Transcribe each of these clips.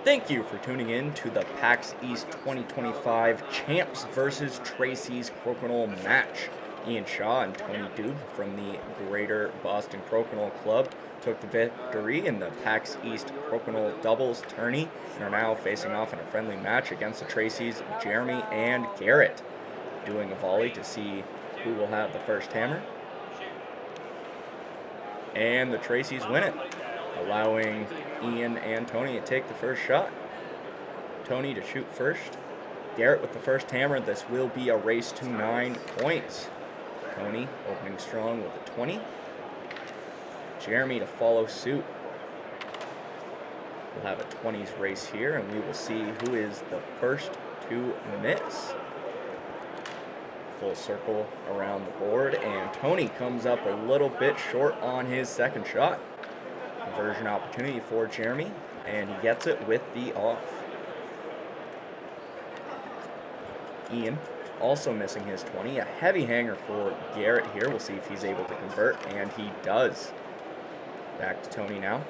Thank you for tuning in to the PAX East 2025 Champs versus Traceys Crokinole match. Ian Shaw and Tony Dube from the Greater Boston Crokinole Club took the victory in the PAX East Crokinole Doubles Tourney and are now facing off in a friendly match against the Traceys, Jeremy and Garret. Doing a volley to see who will have the first hammer. And the Traceys win it, allowing Ian and Tony to take the first shot. Tony to shoot first. Garret with the first hammer. This will be a race to 9 points. Tony opening strong with a 20. Jeremy to follow suit. We'll have a 20s race here, and we will see who is the first to miss. Full circle around the board, and Tony comes up a little bit short on his second shot. Conversion opportunity for Jeremy, and he gets it with the off. Ian also missing his 20. A heavy hanger for Garret here. We'll see if he's able to convert, and he does. Back to Tony now.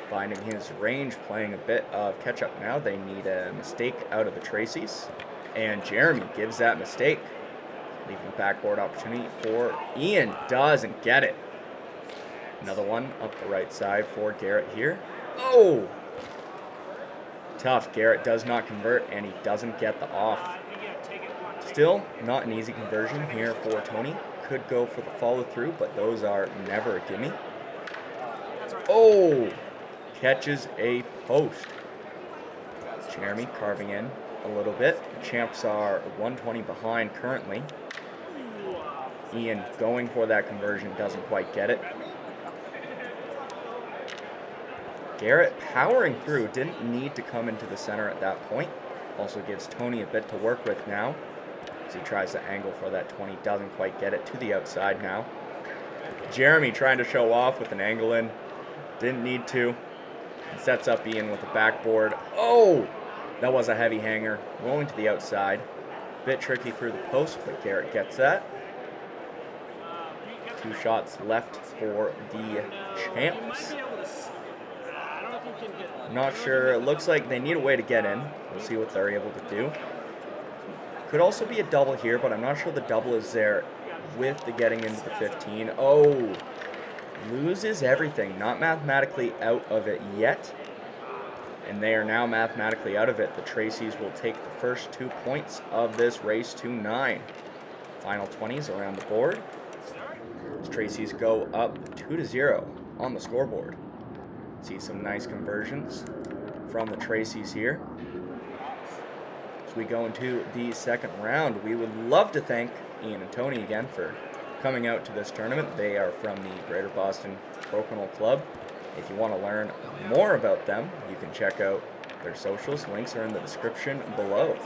Finding his range, playing a bit of catch-up now. They need a mistake out of the Traceys, and Jeremy gives that mistake, leaving a backboard opportunity for Ian. Doesn't get it. Another one up the right side for Garret here. Oh! Tough. Garret does not convert, and he doesn't get the off. Still, not an easy conversion here for Tony. Could go for the follow-through, but those are never a gimme. Oh! Catches a post. Jeremy carving in a little bit. The Champs are 120 behind currently. Ian going for that conversion, doesn't quite get it. Garret powering through, didn't need to come into the center at that point. Also gives Tony a bit to work with now, as he tries to angle for that 20, doesn't quite get it to the outside now. Jeremy trying to show off with an angle in, didn't need to. And sets up Ian with a backboard. Oh! That was a heavy hanger, rolling to the outside. Bit tricky through the post, but Garret gets that. 2 shots left for the Champs. Not sure. It looks like they need a way to get in. We'll see what they're able to do. Could also be a double here, but I'm not sure the double is there with the getting into the 15. Oh! Loses everything. Not mathematically out of it yet. And they are now mathematically out of it. The Traceys will take the first 2 points of this race to 9. Final 20s around the board. The Traceys go up 2-0 on the scoreboard. See some nice conversions from the Traceys here. As we go into the second round, we would love to thank Ian and Tony again for coming out to this tournament. They are from the Greater Boston Crokinole Club. If you want to learn more about them, you can check out their socials. Links are in the description below.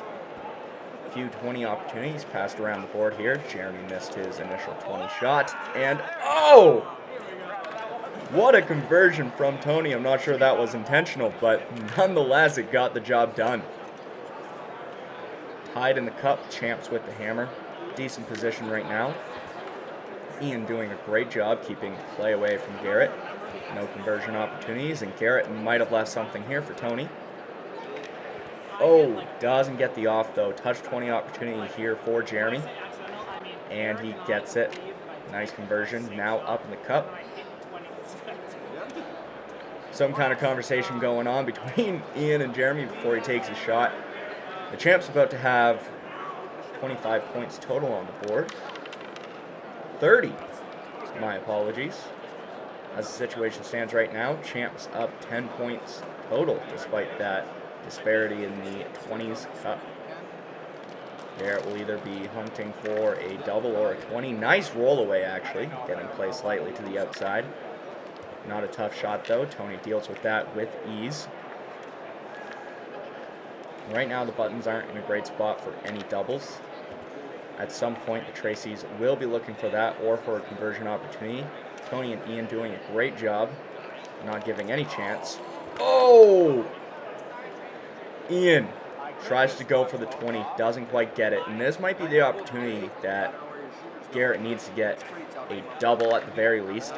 A few 20 opportunities passed around the board here. Jeremy missed his initial 20 shot, and oh! What a conversion from Tony. I'm not sure that was intentional, but nonetheless, it got the job done. Tied in the cup, Champs with the hammer. Decent position right now. Ian doing a great job keeping play away from Garret. No conversion opportunities, and Garret might have left something here for Tony. Oh, doesn't get the off though. Touch 20 opportunity here for Jeremy, and he gets it. Nice conversion, now up in the cup. Some kind of conversation going on between Ian and Jeremy before he takes his shot. The Champs about to have 25 points total on the board. 30. My apologies. As the situation stands right now, Champs up 10 points total, despite that disparity in the 20s cup. Garret will either be hunting for a double or a 20. Nice roll away, actually. Getting play slightly to the outside. Not a tough shot, though. Tony deals with that with ease. Right now, the buttons aren't in a great spot for any doubles. At some point, the Traceys will be looking for that or for a conversion opportunity. Tony and Ian doing a great job, not giving any chance. Oh! Ian tries to go for the 20, doesn't quite get it. And this might be the opportunity that Garret needs to get a double at the very least.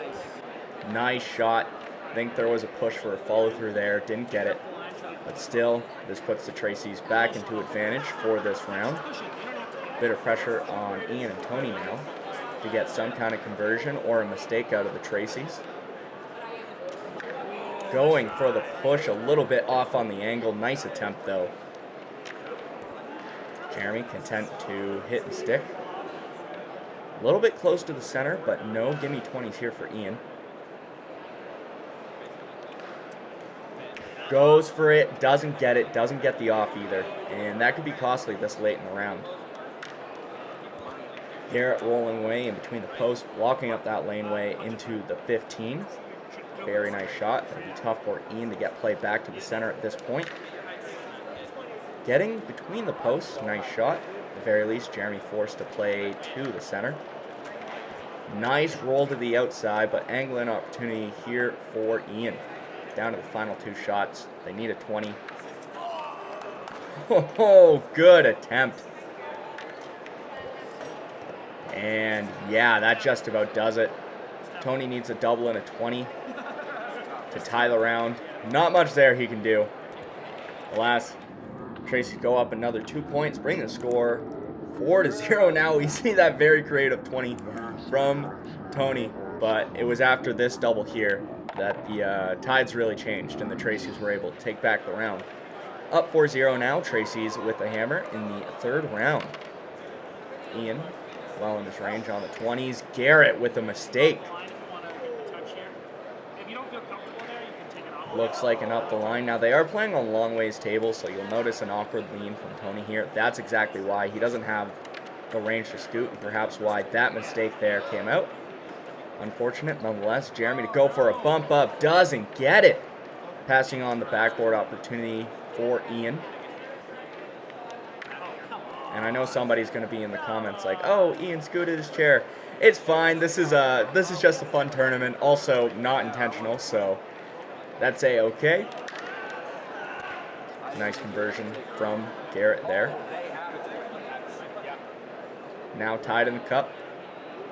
Nice shot. I think there was a push for a follow through there. Didn't get it. But still, this puts the Traceys back into advantage for this round. Bit of pressure on Ian and Tony now to get some kind of conversion or a mistake out of the Traceys. Going for the push a little bit off on the angle. Nice attempt though. Jeremy content to hit and stick. A little bit close to the center, but no gimme 20s here for Ian. Goes for it, doesn't get it, doesn't get the off either. And that could be costly this late in the round. Garret rolling away in between the posts, blocking up that laneway into the 15. Very nice shot. It'll be tough for Ian to get play back to the center at this point. Getting between the posts, nice shot. At the very least, Jeremy forced to play to the center. Nice roll to the outside, but angling opportunity here for Ian. Down to the final 2 shots. They need a 20. Oh, good attempt. And yeah, that just about does it. Tony needs a double and a 20 to tie the round. Not much there he can do. Alas, Tracy go up another 2 points, bring the score 4-0 now. We see that very creative 20 from Tony, but it was after this double here that the tides really changed and the Traceys were able to take back the round. Up 4-0 now, Traceys with the hammer in the 3rd round. Ian well in his range on the 20s. Garret with a mistake. Looks like an up the line. Now they are playing on long ways table, so you'll notice an awkward lean from Tony here. That's exactly why he doesn't have the range to scoot, and perhaps why that mistake there came out. Unfortunate nonetheless. Jeremy to go for a bump up, doesn't get it. Passing on the backboard opportunity for Ian. And I know somebody's going to be in the comments like, "Oh, Ian scooted his chair." It's fine. This is just a fun tournament. Also not intentional, so that's a-okay. Nice conversion from Garret there. Now tied in the cup.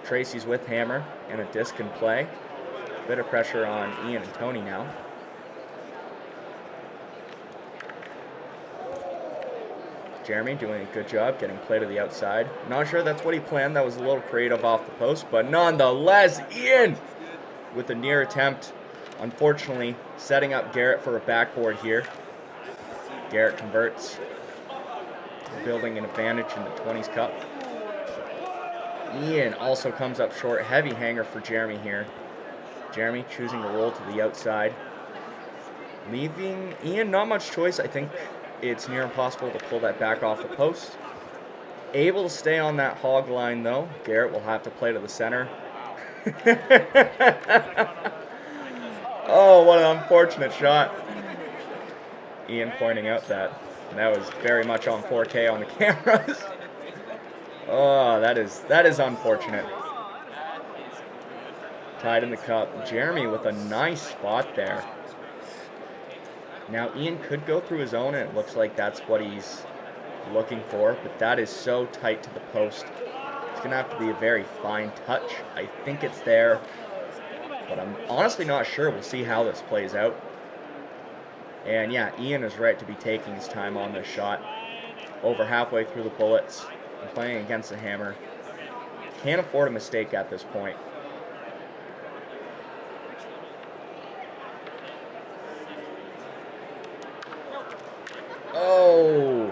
Traceys with hammer and a disc in play. Bit of pressure on Ian and Tony now. Jeremy doing a good job getting play to the outside. Not sure that's what he planned. That was a little creative off the post, but nonetheless, Ian with a near attempt. Unfortunately, setting up Garret for a backboard here. Garret converts, building an advantage in the 20s cup. Ian also comes up short. Heavy hanger for Jeremy here. Jeremy choosing to roll to the outside. Leaving Ian not much choice. I think it's near impossible to pull that back off the post. Able to stay on that hog line though. Garret will have to play to the center. Oh, what an unfortunate shot. Ian pointing out that was very much on 4K on the cameras. Oh, that is unfortunate. Tied in the cup. Jeremy with a nice spot there. Now Ian could go through his own, and it looks like that's what he's looking for, but that is so tight to the post. It's going to have to be a very fine touch. I think it's there, but I'm honestly not sure. We'll see how this plays out. And yeah, Ian is right to be taking his time on this shot. Over halfway through the bullets. And playing against the hammer. Can't afford a mistake at this point. Oh,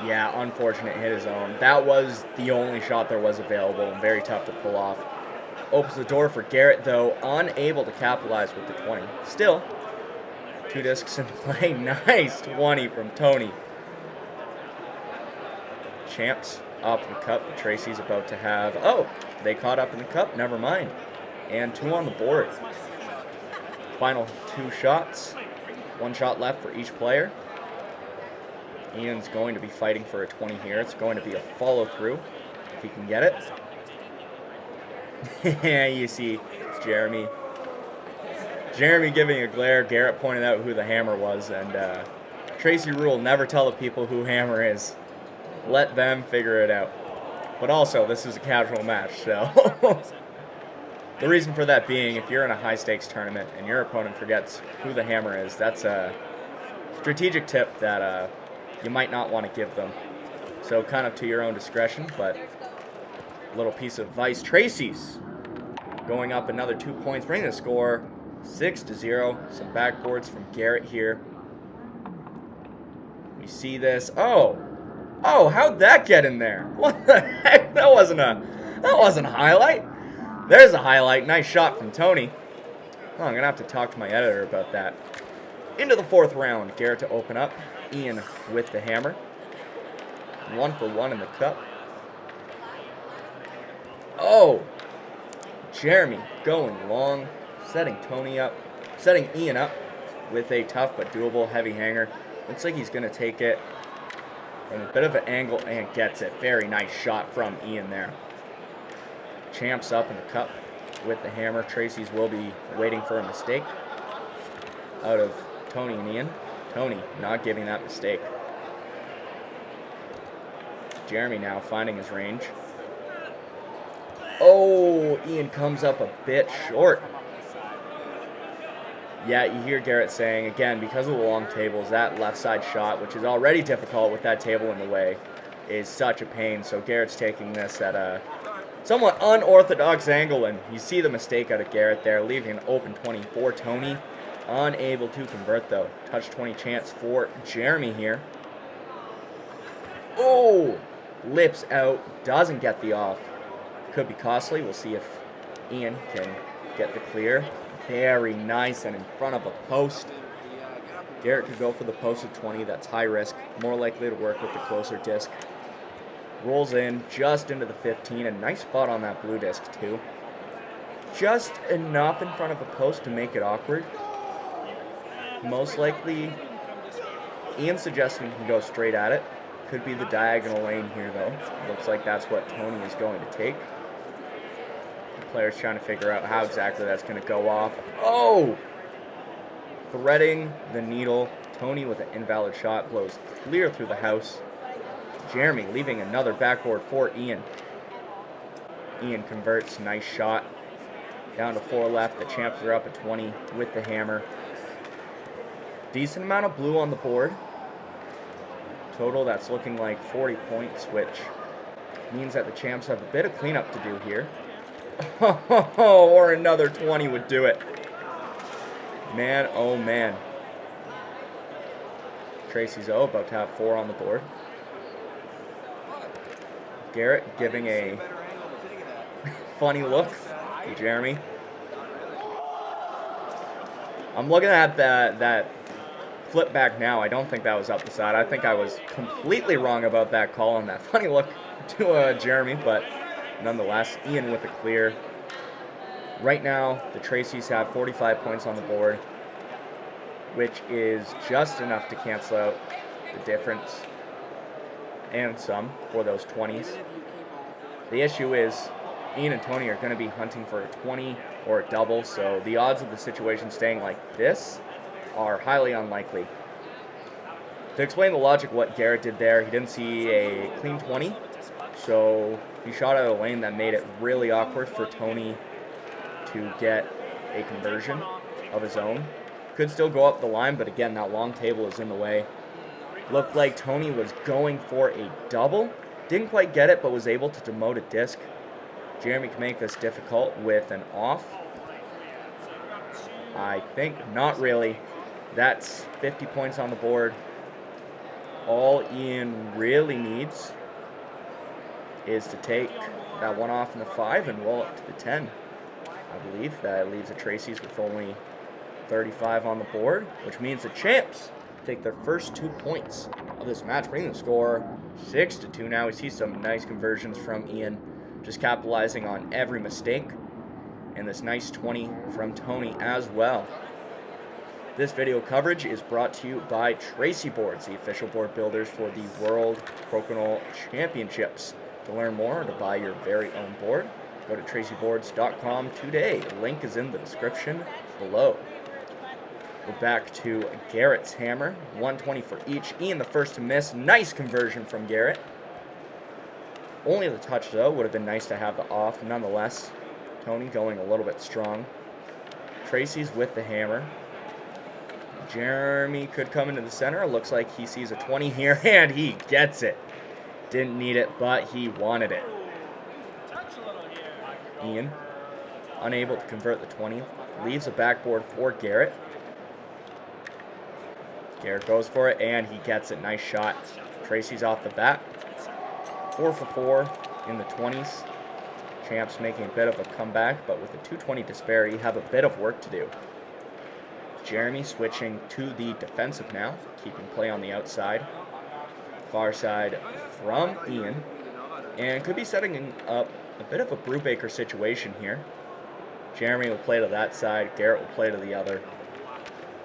yeah, unfortunate hit his own. That was the only shot there was available and very tough to pull off. Opens the door for Garret though, unable to capitalize with the 20. Still, 2 discs in play. Nice 20 from Tony. Champs up in the cup. The Traceys about to have, oh, they caught up in the cup. Never mind. And 2 on the board. Final 2 shots. 1 shot left for each player. Ian's going to be fighting for a 20 here. It's going to be a follow through if he can get it. You see Jeremy. Jeremy giving a glare. Garret pointed out who the hammer was, and Tracy rule: never tell the people who hammer is. Let them figure it out. But also, this is a casual match, so the reason for that being, if you're in a high stakes tournament and your opponent forgets who the hammer is, that's strategic tip that you might not want to give them. So kind of to your own discretion, but a little piece of advice. Traceys going up another 2 points, bringing the score 6-0. Some backboards from Garret here. We see this. Oh, how'd that get in there? What the heck? That wasn't a highlight. There's a highlight. Nice shot from Tony. Oh, I'm gonna have to talk to my editor about that. Into the 4th round. Garret to open up. Ian with the hammer. 1-for-1 in the cup. Oh, Jeremy going long, setting Ian up with a tough but doable heavy hanger. Looks like he's gonna take it from a bit of an angle and gets it. Very nice shot from Ian there. Champs up in the cup with the hammer. Traceys will be waiting for a mistake out of Tony and Ian. Tony not giving that mistake. Jeremy now finding his range. Oh, Ian comes up a bit short. Yeah, you hear Garret saying, again, because of the long tables, that left side shot, which is already difficult with that table in the way, is such a pain. So Garrett's taking this at a somewhat unorthodox angle, and you see the mistake out of Garret there, leaving an open 20 for Tony. Unable to convert, though. Touch 20 chance for Jeremy here. Oh, lips out, doesn't get the off. Could be costly. We'll see if Ian can get the clear. Very nice and in front of a post. Garret could go for the post at 20. That's high risk. More likely to work with the closer disc. Rolls in just into the 15. A nice spot on that blue disc too. Just enough in front of a post to make it awkward. Most likely, Ian's suggesting he can go straight at it. Could be the diagonal lane here though. Looks like that's what Tony is going to take. Players trying to figure out how exactly that's going to go off. Oh! Threading the needle. Tony with an invalid shot blows clear through the house. Jeremy leaving another backboard for Ian. Ian converts. Nice shot. Down to 4 left. The champs are up at 20 with the hammer. Decent amount of blue on the board. Total, that's looking like 40 points, which means that the champs have a bit of cleanup to do here. Or another 20 would do it. Man, oh man. Traceys about to have 4 on the board. Garret giving a funny look to Jeremy. I'm looking at that flip back now. I don't think that was up the side. I think I was completely wrong about that call and that funny look to Jeremy, but nonetheless, Ian with a clear. Right now, the Traceys have 45 points on the board, which is just enough to cancel out the difference and some for those 20s. The issue is Ian and Tony are going to be hunting for a 20 or a double, so the odds of the situation staying like this are highly unlikely. To explain the logic of what Garret did there, he didn't see a clean 20, so he shot out a lane that made it really awkward for Tony to get a conversion of his own. Could still go up the line, but again, that long table is in the way. Looked like Tony was going for a double. Didn't quite get it, but was able to demote a disc. Jeremy can make this difficult with an off. I think not really. That's 50 points on the board. All Ian really needs is to take that one off in the 5 and roll up to the 10. I believe that leaves the Traceys with only 35 on the board, which means the champs take their first 2 points of this match, bringing the score 6-2 now. We see some nice conversions from Ian, just capitalizing on every mistake, and this nice 20 from Tony as well. This video coverage is brought to you by Traceys Boards, the official board builders for the World Crokinole Championships. To learn more or to buy your very own board, go to traceysboards.com today. The link is in the description below. We're back to Garret's hammer. 120 for each. Ian the first to miss. Nice conversion from Garret. Only the touch, though. Would have been nice to have the off. Nonetheless, Tony going a little bit strong. Traceys with the hammer. Jeremy could come into the center. Looks like he sees a 20 here, and he gets it. Didn't need it, but he wanted it. Ian, unable to convert the 20, leaves a backboard for Garret. Garret goes for it, and he gets it. Nice shot. Traceys off the bat. 4 for 4 in the 20s. Champs making a bit of a comeback, but with a 220 disparity, have a bit of work to do. Jeremy switching to the defensive now, keeping play on the outside. Far side from Ian, and could be setting up a bit of a Brubaker situation here. Jeremy will play to that side, Garret will play to the other,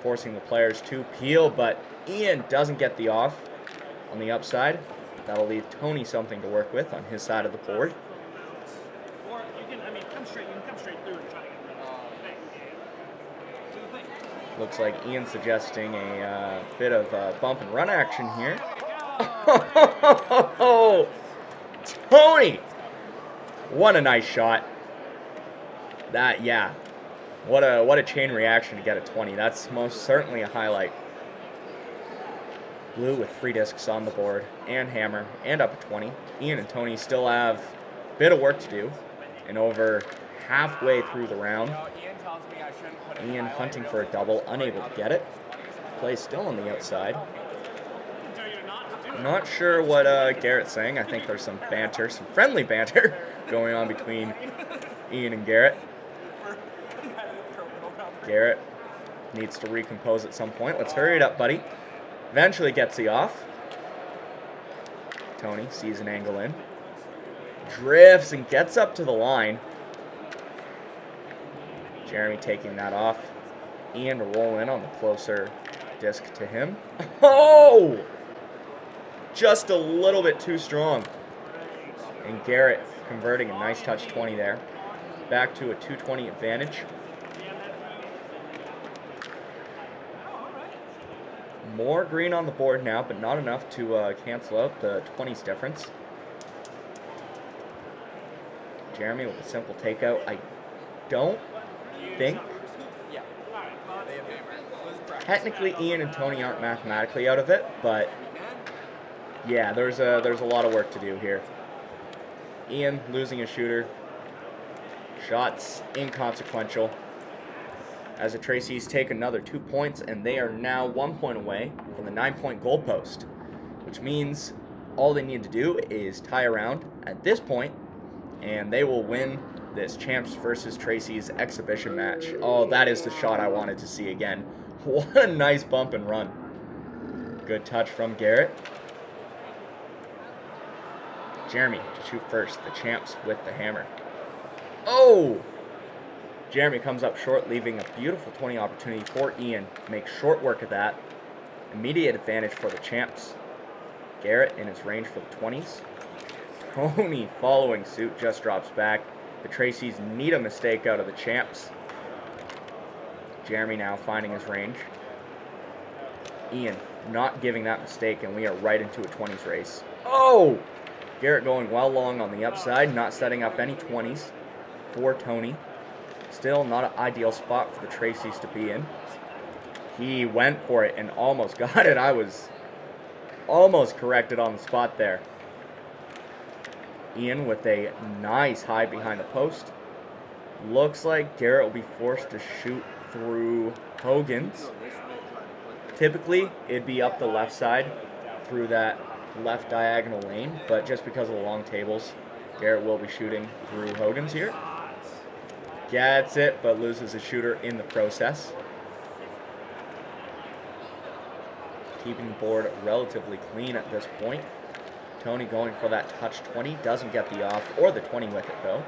forcing the players to peel, but Ian doesn't get the off on the upside. That'll leave Tony something to work with on his side of the board. Or you can, come straight through and try to get rid of Looks like Ian's suggesting a bit of bump and run action here. Oh, Tony! What a nice shot. That, yeah. What a chain reaction to get a 20. That's most certainly a highlight. Blue with 3 discs on the board, and hammer, and up a 20. Ian and Tony still have a bit of work to do, and over halfway through the round, Ian hunting for a double, unable to get it. Play still on the outside. Not sure what Garret's saying. I think there's some banter, some friendly banter going on between Ian and Garret. Garret needs to recompose at some point. Let's hurry it up, buddy. Eventually gets the off. Tony sees an angle in. Drifts and gets up to the line. Jeremy taking that off. Ian to roll in on the closer disc to him. Oh! Just a little bit too strong. And Garret converting a nice touch 20 there. Back to a 220 advantage. More green on the board now, but not enough to cancel out the 20s difference. Jeremy with a simple takeout. I don't think. Technically, Ian and Tony aren't mathematically out of it, but yeah, there's a lot of work to do here. Ian losing a shooter. Shots inconsequential. As the Traceys take another 2 points, and they are now 1 point away from the 9-point goalpost, which means all they need to do is tie around at this point, and they will win this Champs versus Traceys exhibition match. Oh, that is the shot I wanted to see again. What a nice bump and run. Good touch from Garret. Jeremy to shoot first, the Champs with the hammer. Oh! Jeremy comes up short, leaving a beautiful 20 opportunity for Ian to make short work of that. Immediate advantage for the Champs. Garret in his range for the 20s. Tony following suit, just drops back. The Traceys need a mistake out of the Champs. Jeremy now finding his range. Ian not giving that mistake, and we are right into a 20s race. Oh! Garret going well long on the upside, not setting up any 20s for Tony. Still not an ideal spot for the Traceys to be in. He went for it and almost got it. I was almost corrected on the spot there. Ian with a nice high behind the post. Looks like Garret will be forced to shoot through Hogan's. Typically, it'd be up the left side through that left diagonal lane, but just because of the long tables, Garret will be shooting through Hogan's here. Gets it, but loses a shooter in the process. Keeping the board relatively clean at this point. Tony going for that touch 20, doesn't get the off or the 20 with it though.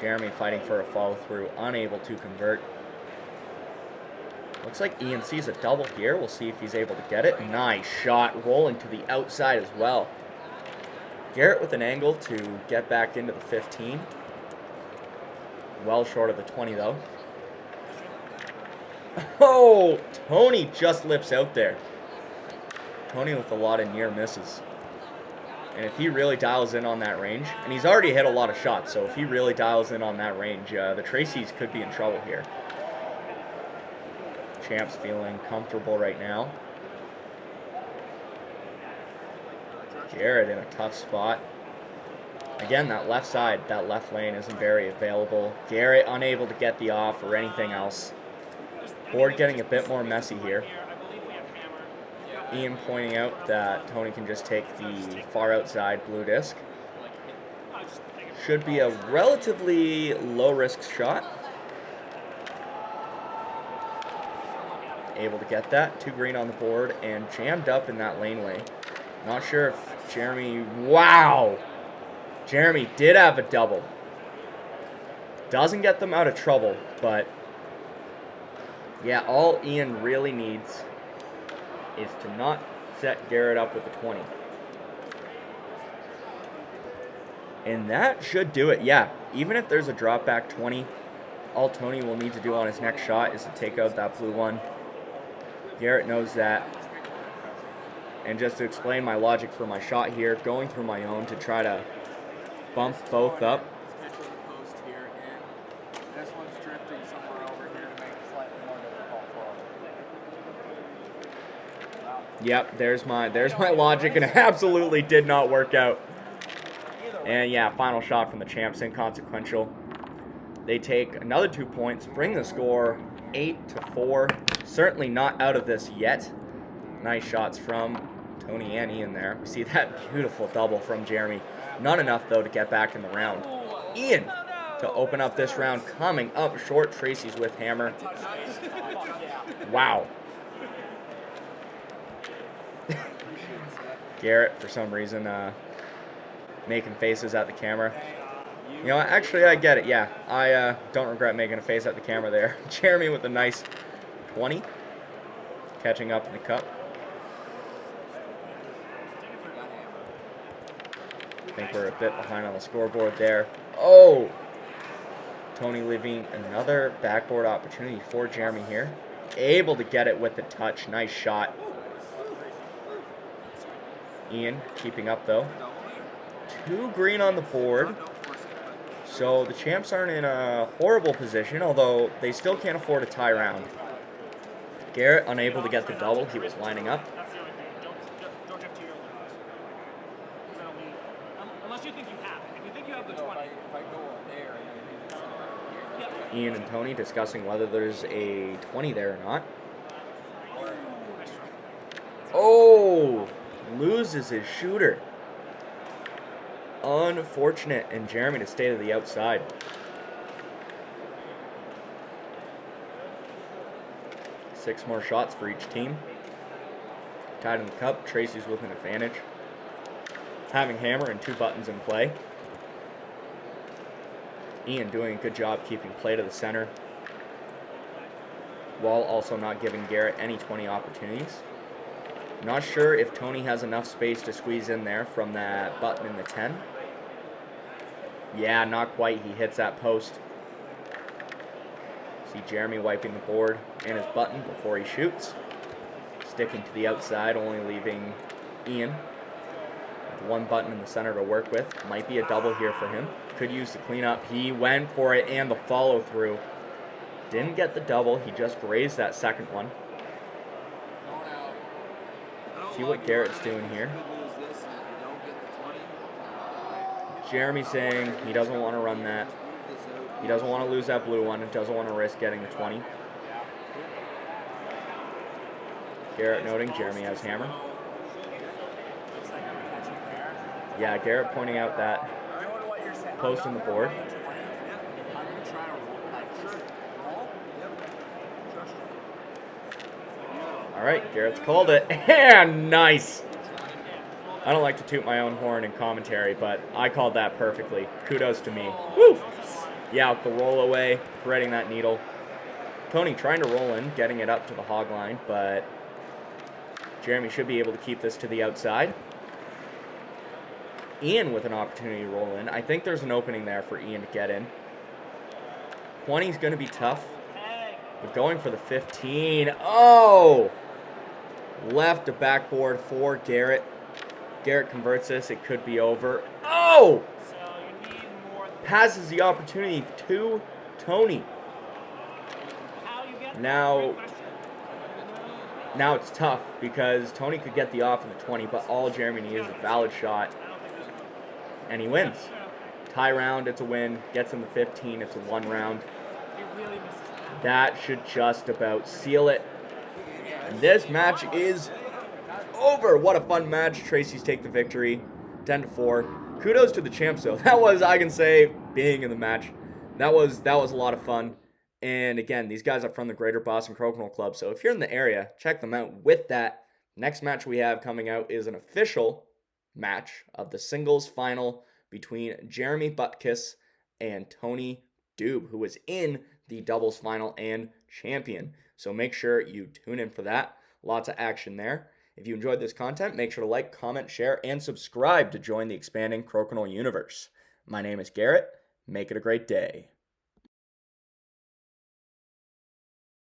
Jeremy fighting for a follow through, unable to convert. Looks like Ian sees a double here. We'll see if he's able to get it. Nice shot, rolling to the outside as well. Garret with an angle to get back into the 15. Well short of the 20 though. Oh, Tony just lips out there. Tony with a lot of near misses. And if he really dials in on that range, and he's already hit a lot of shots, so if he really dials in on that range, the Traceys could be in trouble here. Champs feeling comfortable right now. Garret in a tough spot. Again, that left side, that left lane isn't very available. Garret unable to get the off or anything else. Board getting a bit more messy here. Ian pointing out that Tony can just take the far outside blue disc. Should be a relatively low-risk shot. Able to get that. 2 green on the board and jammed up in that laneway. Not sure if Jeremy... Wow! Jeremy did have a double. Doesn't get them out of trouble, but... yeah, all Ian really needs is to not set Garret up with a 20. And that should do it. Yeah, even if there's a drop back 20, all Tony will need to do on his next shot is to take out that blue one. Garret knows that. And just to explain my logic for my shot here, going through my own to try to bump both up. Yep, there's my logic, and it absolutely did not work out. And yeah, final shot from the Champs, inconsequential. They take another 2 points, bring the score 8-4. Certainly not out of this yet. Nice shots from Tony and Ian there. We see that beautiful double from Jeremy. Not enough, though, to get back in the round. Ian to open up this round, coming up short. Traceys with hammer. Wow. Garret, for some reason, making faces at the camera. You know, actually, I get it, yeah. I don't regret making a face at the camera there. Jeremy with a nice 20. Catching up in the cup. I think we're a bit behind on the scoreboard there. Oh! Tony leaving another backboard opportunity for Jeremy here. Able to get it with the touch. Nice shot. Ian keeping up, though. 2 green on the board. So the Champs aren't in a horrible position, although they still can't afford a tie round. Garret unable to get the double. He was lining up. That's the only thing. Don't have 2 year limits. Unless you think you have it. If you think you have the 20. If I go there, Ian and Tony discussing whether there's a 20 there or not. Oh! Loses his shooter. Unfortunate, and Jeremy to stay to the outside. Six more shots for each team. Tied in the cup, Traceys with an advantage. Having hammer and 2 buttons in play. Ian doing a good job keeping play to the center, while also not giving Garret any 20 opportunities. Not sure if Tony has enough space to squeeze in there from that button in the 10. Yeah, not quite. He hits that post. See Jeremy wiping the board and his button before he shoots. Sticking to the outside, only leaving Ian with 1 button in the center to work with. Might be a double here for him. Could use the cleanup. He went for it and the follow through. Didn't get the double. He just grazed that second one. See what Garrett's doing here. Jeremy saying he doesn't want to run that. He doesn't want to lose that blue one. He doesn't want to risk getting the 20. Garret noting Jeremy has hammer. Yeah, Garret pointing out that post on the board. All right, Garrett's called it. And nice. I don't like to toot my own horn in commentary, but I called that perfectly. Kudos to me. Woo! Yeah, with the roll away, threading that needle. Tony trying to roll in, getting it up to the hog line, but Jeremy should be able to keep this to the outside. Ian with an opportunity to roll in. I think there's an opening there for Ian to get in. 20 is going to be tough, but going for the 15. Oh! Left a backboard for Garret. Garret converts this. It could be over. Oh! Passes the opportunity to Tony. Now, now it's tough because Tony could get the off in the 20, but all Jeremy needs is a valid shot, and he wins. Tie round, it's a win. Gets in the 15, it's a 1 round. That should just about seal it. And this match is over. What a fun match. Traceys take the victory, 10-4. Kudos to the champs, though. That was, I can say, being in the match. That was a lot of fun. And again, these guys are from the Greater Boston Crokinole Club, so if you're in the area, check them out. With that, next match we have coming out is an official match of the singles final between Jeremy Butkus and Tony Dube, who was in the doubles final and champion. So make sure you tune in for that. Lots of action there. If you enjoyed this content, make sure to like, comment, share, and subscribe to join the expanding Crokinole universe. My name is Garret. Make it a great day.